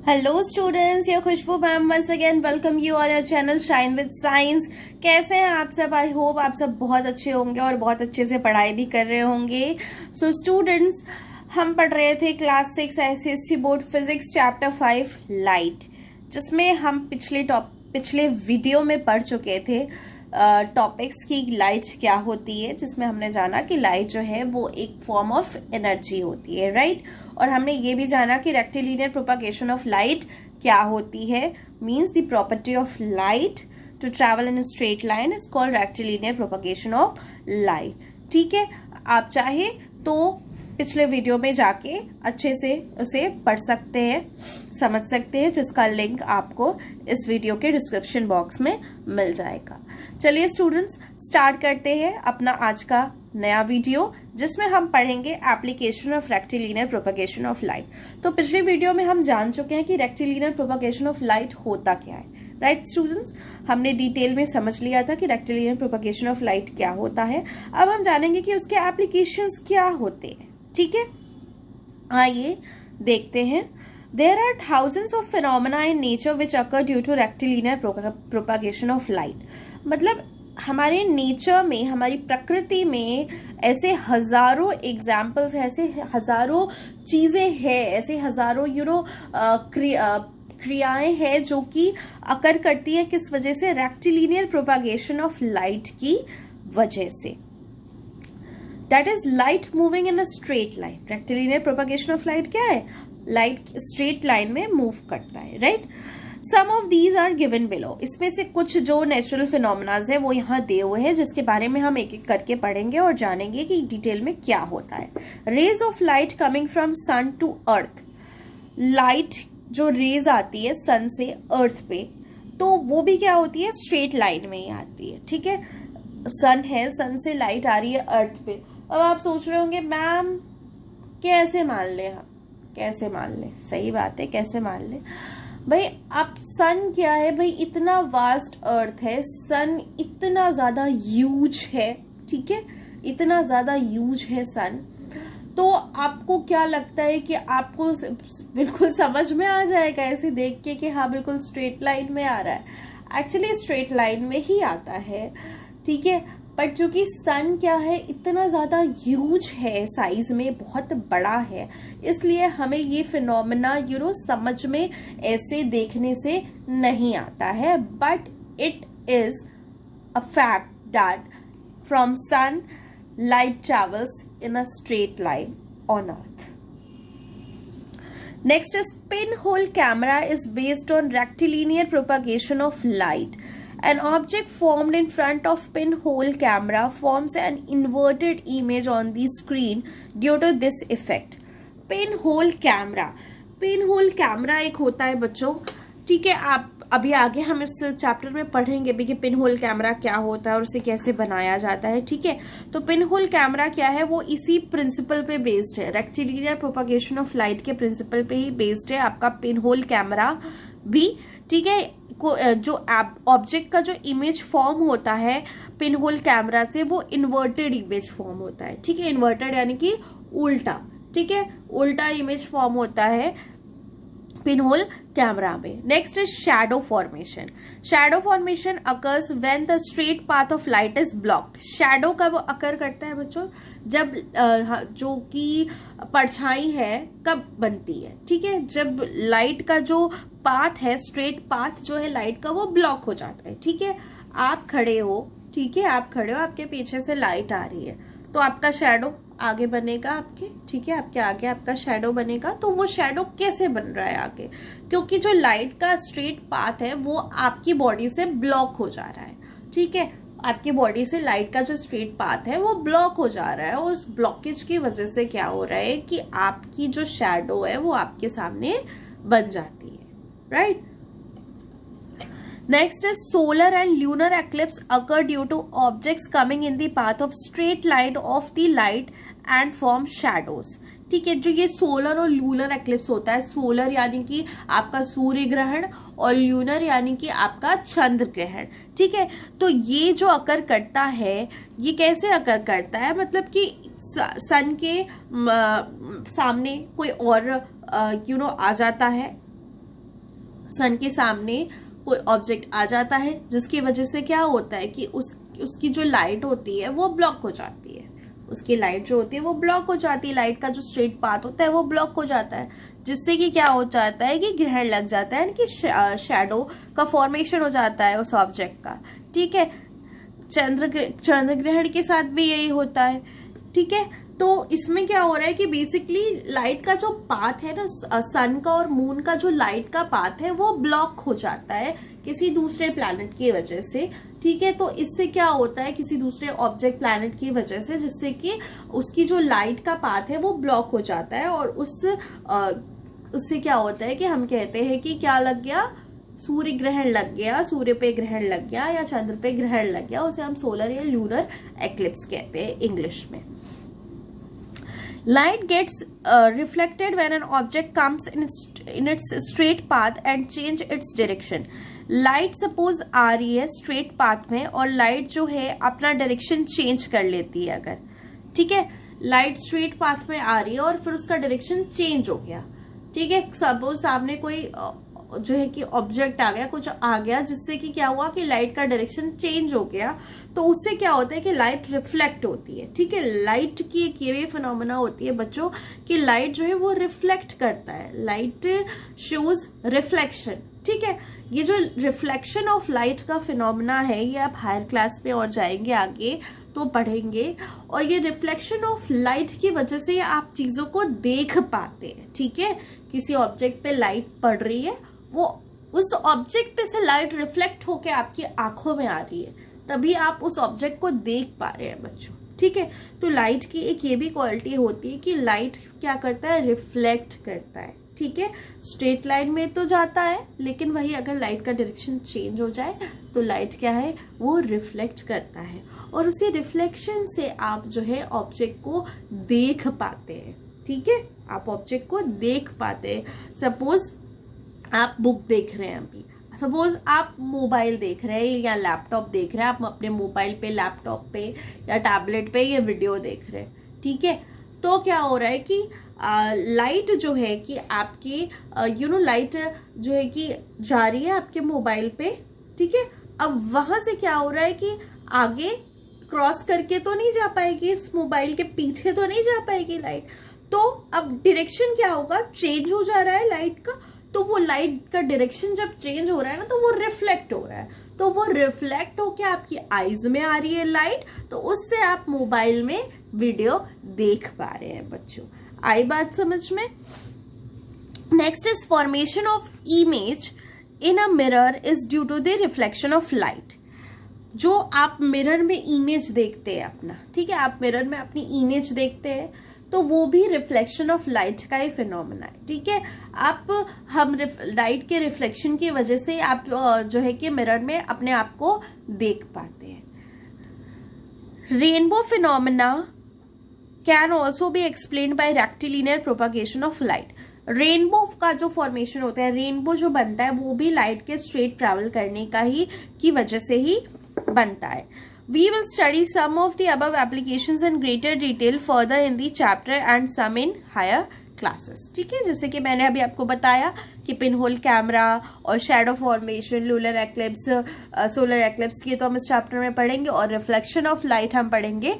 Hello students, ये Khushbu ma'am once again welcome you on your channel shine with science. कैसे हैं आप सब? आई होप आप सब बहुत अच्छे होंगे और बहुत अच्छे से पढ़ाई भी कर रहे होंगे। सो स्टूडेंट्स, हम पढ़ रहे थे class 6 ICSE board physics chapter 5 light, जिसमें हम पिछले वीडियो में पढ़ चुके थे टॉपिक्स की लाइट क्या होती है, जिसमें हमने जाना कि लाइट जो है वो एक फॉर्म ऑफ एनर्जी होती है, राइट। और हमने ये भी जाना कि रेक्टिलिनियर प्रोपागेशन ऑफ लाइट क्या होती है, means the property of light to travel in straight line is called rectilinear propagation of light. ठीक है, आप चाहे तो पिछले वीडियो में जाके अच्छे से उसे पढ़ सकते हैं, समझ सकते हैं, जिसका लिंक आपको इस वीडियो के डिस्क्रिप्शन बॉक्स में मिल जाएगा। चलिए स्टूडेंट्स, स्टार्ट करते हैं अपना आज का नया वीडियो, जिसमें हम पढ़ेंगे application of rectilinear propagation of light. तो पिछले वीडियो में हम जान चुके हैं कि रेक्टिलिनियर प्रोपागेशन ऑफ लाइट होता क्या है, राइट स्टूडेंट्स। हमने डिटेल में समझ लिया था कि रेक्टिलिनियर प्रोपागेशन ऑफ लाइट क्या होता है। अब हम जानेंगे कि उसके एप्लीकेशंस क्या होते हैं। ठीक है, आइए देखते हैं। There are thousands of phenomena in nature which occur due to rectilinear propagation of light। मतलब हमारे नेचर में, हमारी प्रकृति में ऐसे हजारों एग्जाम्पल्स हैं, ऐसे हजारों चीजें हैं, ऐसे हजारों क्रियाएं हैं जो कि अकर करती है किस वजह से? रेक्टिलिनियर प्रोपागेशन ऑफ लाइट की वजह से। That is light moving in a straight line। Rectilinear propagation of light क्या है? लाइट स्ट्रेट लाइन में मूव करता है, right. Some of these are given below. इसमें से कुछ जो नेचुरल फिनोमेनाज है वो यहाँ दिए हुए हैं, जिसके बारे में हम एक एक करके पढ़ेंगे और जानेंगे कि डिटेल में क्या होता है। Rays of light coming from sun to earth. Light जो रेज आती है सन से अर्थ पे, तो वो भी क्या होती है? स्ट्रेट लाइन में ही आती है। ठीक है, सन है, सन से लाइट आ रही है अर्थ पे। अब आप सोच रहे होंगे मैम कैसे मान ले, हम कैसे मान ले? सही बात है, कैसे मान ले भाई। आप सन क्या है भाई? इतना वास्ट अर्थ है, सन इतना ज्यादा ह्यूज है, ठीक है, इतना ज्यादा ह्यूज है सन। तो आपको क्या लगता है कि आपको बिल्कुल समझ में आ जाएगा ऐसे देख के कि हाँ बिल्कुल स्ट्रेट लाइन में आ रहा है? एक्चुअली स्ट्रेट लाइन में ही आता है, ठीक है। बट जो कि सन क्या है, इतना ज्यादा ह्यूज है, साइज में बहुत बड़ा है, इसलिए हमें ये फिनोमेना समझ में ऐसे देखने से नहीं आता है। But it is a fact that from sun light travels in a straight line on earth। Next is pinhole camera is based on rectilinear propagation of light। An object formed in front of pinhole camera forms an inverted image on the screen due to this effect। pinhole camera एक होता है बच्चों, ठीक है। आप अभी आगे हम इस चैप्टर में पढ़ेंगे भी कि पिन होल कैमरा क्या होता है और उसे कैसे बनाया जाता है, ठीक है। तो पिन होल कैमरा क्या है, वो इसी प्रिंसिपल पे बेस्ड है, रेक्टिलिनियर प्रोपागेशन ऑफ लाइट के प्रिंसिपल पे ही बेस्ड है आपका पिन होल कैमरा भी, ठीक है। जो ऑब्जेक्ट का जो इमेज फॉर्म होता है पिन होल कैमरा से, वो इन्वर्टेड इमेज फॉर्म होता है, ठीक है। इन्वर्टेड यानी कि उल्टा, ठीक है, उल्टा इमेज फॉर्म होता है पिनहोल कैमरा में। Next is shadow formation. Shadow formation occurs when the straight path of light is blocked. Shadow कब अकर करता है बच्चों? जब जो कि परछाई है कब बनती है, ठीक है, जब लाइट का जो पाथ है, स्ट्रेट पाथ जो है लाइट का, वो ब्लॉक हो जाता है, ठीक है। आप खड़े हो, ठीक है, आप खड़े हो, आपके पीछे से लाइट आ रही है, तो आपका शैडो आगे बनेगा आपके, ठीक है, आपके आगे आपका शैडो बनेगा। तो वो शैडो कैसे बन रहा है आगे? क्योंकि जो लाइट का स्ट्रेट पाथ है वो आपकी बॉडी से ब्लॉक हो जा रहा है, ठीक है। आपकी बॉडी से लाइट का जो स्ट्रेट पाथ है वो ब्लॉक हो जा रहा है, और उस ब्लॉकेज की वजह से क्या हो रहा है कि आपकी जो शैडो है वो आपके सामने बन जाती है, right. Next is solar and lunar eclipse occur due to objects coming in the path of straight line of the light and form shadows। ठीक है, जो ये सोलर और लूनर एक्लिप्स होता है, सोलर यानी कि आपका सूर्य ग्रहण और ल्यूनर यानी कि आपका चंद्र ग्रहण, ठीक है। तो ये जो अकर करता है, ये कैसे अकर करता है? मतलब कि सन के सामने कोई और आ जाता है, सन के सामने कोई ऑब्जेक्ट आ जाता है, जिसकी वजह से क्या होता है कि उसकी जो लाइट होती है वो ब्लॉक हो जाती है। उसकी लाइट जो होती है वो ब्लॉक हो जाती है, लाइट का जो स्ट्रेट पाथ होता है वो ब्लॉक हो जाता है, जिससे कि क्या हो जाता है कि ग्रहण लग जाता है, यानी कि शैडो का फॉर्मेशन हो जाता है उस ऑब्जेक्ट का। ठीक है, चंद्र ग्रहण के साथ भी यही होता है। ठीक है, तो इसमें क्या हो रहा है कि बेसिकली लाइट का जो पाथ है ना, सन का और मून का जो लाइट का पाथ है वो ब्लॉक हो जाता है किसी दूसरे प्लैनेट की वजह से। ठीक है, तो इससे क्या होता है, किसी दूसरे ऑब्जेक्ट प्लैनेट की वजह से, जिससे कि उसकी जो लाइट का पाथ है वो ब्लॉक हो जाता है, और उससे क्या होता है कि हम कहते हैं कि क्या लग गया, सूर्य ग्रहण लग गया, सूर्य पे ग्रहण लग गया या चंद्र पे ग्रहण लग गया। उसे हम सोलर या ल्यूनर एक्लिप्स कहते हैं इंग्लिश में। Light gets reflected when an object comes in its straight path and change its direction. Light suppose आ रही है स्ट्रेट पाथ में, और लाइट जो है अपना डायरेक्शन चेंज कर लेती है अगर। ठीक है, लाइट स्ट्रेट पाथ में आ रही है और फिर उसका डायरेक्शन चेंज हो गया। ठीक है, सपोज सामने कोई जो है कि ऑब्जेक्ट आ गया, कुछ आ गया, जिससे कि क्या हुआ कि लाइट का डायरेक्शन चेंज हो गया, तो उससे क्या होता है कि लाइट रिफ्लेक्ट होती है। ठीक है, लाइट की एक ये फिनोमेना होती है बच्चों कि लाइट जो है वो रिफ्लेक्ट करता है, लाइट शोज रिफ्लेक्शन। ठीक है, ये जो रिफ्लेक्शन ऑफ लाइट का फिनोमेना है ये आप हायर क्लास में और जाएंगे आगे तो पढ़ेंगे, और ये रिफ्लेक्शन ऑफ लाइट की वजह से आप चीजों को देख पाते हैं। ठीक है, किसी ऑब्जेक्ट पे लाइट पड़ रही है, वो उस ऑब्जेक्ट पे से लाइट रिफ्लेक्ट होके आपकी आंखों में आ रही है, तभी आप उस ऑब्जेक्ट को देख पा रहे हैं बच्चों। ठीक है, तो लाइट की एक ये भी क्वालिटी होती है कि लाइट क्या करता है, रिफ्लेक्ट करता है। ठीक है, स्ट्रेट लाइन में तो जाता है, लेकिन वही अगर लाइट का डायरेक्शन चेंज हो जाए तो लाइट क्या है, वो रिफ्लेक्ट करता है, और उसी रिफ्लेक्शन से आप जो है ऑब्जेक्ट को देख पाते हैं। ठीक है, आप ऑब्जेक्ट को देख पाते हैं। सपोज आप बुक देख रहे हैं, अभी सपोज आप मोबाइल देख रहे हैं या लैपटॉप देख रहे हैं, आप अपने मोबाइल पे, लैपटॉप पे या टैबलेट पे ये वीडियो देख रहे हैं। ठीक है, तो क्या हो रहा है कि लाइट जो है कि आपकी लाइट जो है कि जा रही है आपके मोबाइल पे। ठीक है, अब वहां से क्या हो रहा है कि आगे क्रॉस करके तो नहीं जा पाएगी, इस मोबाइल के पीछे तो नहीं जा पाएगी लाइट, तो अब डायरेक्शन क्या होगा, चेंज हो जा रहा है लाइट का। तो वो लाइट का डायरेक्शन जब चेंज हो रहा है ना, तो वो रिफ्लेक्ट हो रहा है, तो वो रिफ्लेक्ट होके आपकी आईज में आ रही है लाइट, तो उससे आप मोबाइल में वीडियो देख पा रहे हैं बच्चों। आई बात समझ में? Next is formation of image in a mirror is due to the reflection of light. जो आप मिरर में इमेज देखते हैं अपना, ठीक है, आप मिरर में अपनी इमेज देखते हैं, तो वो भी रिफ्लेक्शन ऑफ लाइट का ही फिनोमेना है। ठीक है, हम लाइट के रिफ्लेक्शन की वजह से आप जो है कि मिरर में अपने आप को देख पाते हैं। Rainbow phenomena can also be explained bye rectilinear propagation of light. Rainbow का जो फॉर्मेशन होता है, रेनबो जो बनता है, वो भी लाइट के स्ट्रेट ट्रैवल करने की वजह से ही बनता है। We will study some of the above applications in greater detail further in the chapter and some in higher classes. ठीक है, जैसे कि मैंने अभी आपको बताया कि पिन होल कैमरा और shadow formation, lunar eclipse, solar eclipse, ये तो हम इस चैप्टर में पढ़ेंगे, और रिफ्लेक्शन ऑफ लाइट हम पढ़ेंगे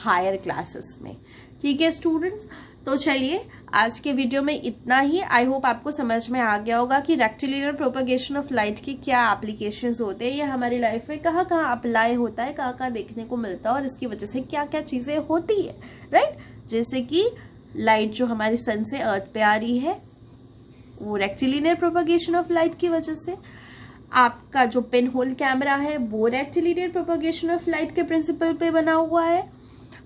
हायर क्लासेस में। ठीक है स्टूडेंट्स, तो चलिए आज के वीडियो में इतना ही। आई होप आपको समझ में आ गया होगा कि रेक्टिलिनियर प्रोपेगेशन ऑफ लाइट की क्या एप्लीकेशंस होते हैं, ये हमारी लाइफ में कहाँ कहाँ अप्लाई होता है, कहाँ कहाँ देखने को मिलता है, और इसकी वजह से क्या क्या चीजें होती है। राइट, जैसे कि लाइट जो हमारी सन से अर्थ पे आ रही है, वो रेक्टिलिनियर प्रोपेगेशन ऑफ लाइट की वजह से। आपका जो पिन होल कैमरा है वो रेक्टिलिनियर प्रोपेगेशन ऑफ लाइट के प्रिंसिपल पे बना हुआ है।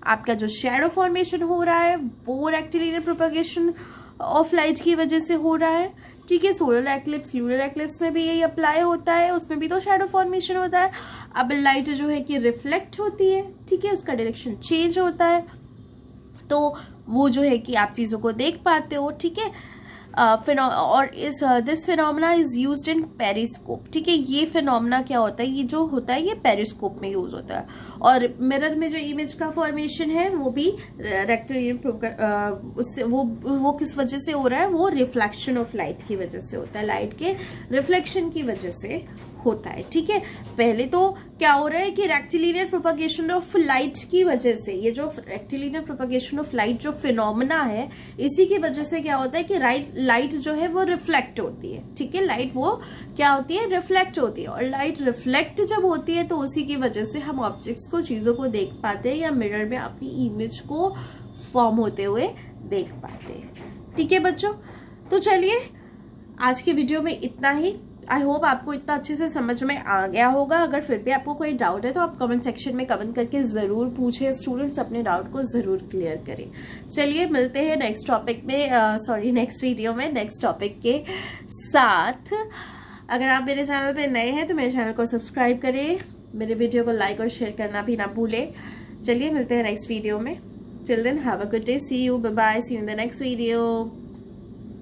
आपका जो शैडो फॉर्मेशन हो रहा है वो रेक्टिलिनियर प्रोपेगेशन ऑफ लाइट की वजह से हो रहा है। ठीक है, सोलर एक्लिप्स, ल्यूनर एक्लिप्स में भी यही अप्लाई होता है, उसमें भी तो शैडो फॉर्मेशन होता है। अब लाइट जो है कि रिफ्लेक्ट होती है, ठीक है, उसका डायरेक्शन चेंज होता है, तो वो जो है कि आप चीजों को देख पाते हो। ठीक है, और इस this phenomena is used in periscope. ठीक है, ये फिनोमेना क्या होता है, ये जो होता है ये पेरिस्कोप में यूज होता है। और मिरर में जो इमेज का फॉर्मेशन है वो भी रेक्टिलिनियर उससे वो किस वजह से हो रहा है, वो रिफ्लेक्शन ऑफ लाइट की वजह से होता है, लाइट के रिफ्लेक्शन की वजह से होता है। ठीक है, पहले तो क्या हो रहा है कि रेक्टिलिनियर प्रोपगेशन ऑफ लाइट की वजह से, ये जो रेक्टिलिनियर प्रोपगेशन ऑफ लाइट जो फिनोमेना है, इसी की वजह से क्या होता है कि लाइट जो है वो रिफ्लेक्ट होती है। ठीक है, लाइट वो क्या होती है, रिफ्लेक्ट होती है। और लाइट रिफ्लेक्ट जब होती है तो उसी की वजह से हम ऑब्जेक्ट्स को, चीजों को देख पाते हैं, या मिरर में अपनी इमेज को फॉर्म होते हुए देख पाते हैं। ठीक है बच्चों, तो चलिए आज के वीडियो में इतना ही। आई होप आपको इतना अच्छे से समझ में आ गया होगा। अगर फिर भी आपको कोई डाउट है तो आप कमेंट सेक्शन में कमेंट करके जरूर पूछें। स्टूडेंट्स अपने डाउट को जरूर क्लियर करें। चलिए मिलते हैं नेक्स्ट टॉपिक में, नेक्स्ट वीडियो में नेक्स्ट टॉपिक के साथ। अगर आप मेरे चैनल पे नए हैं तो मेरे चैनल को सब्सक्राइब करें, मेरे वीडियो को लाइक और शेयर करना भी ना भूलें। चलिए मिलते हैं नेक्स्ट वीडियो में। Till then have a good day, see you, bye bye, see you in the next video.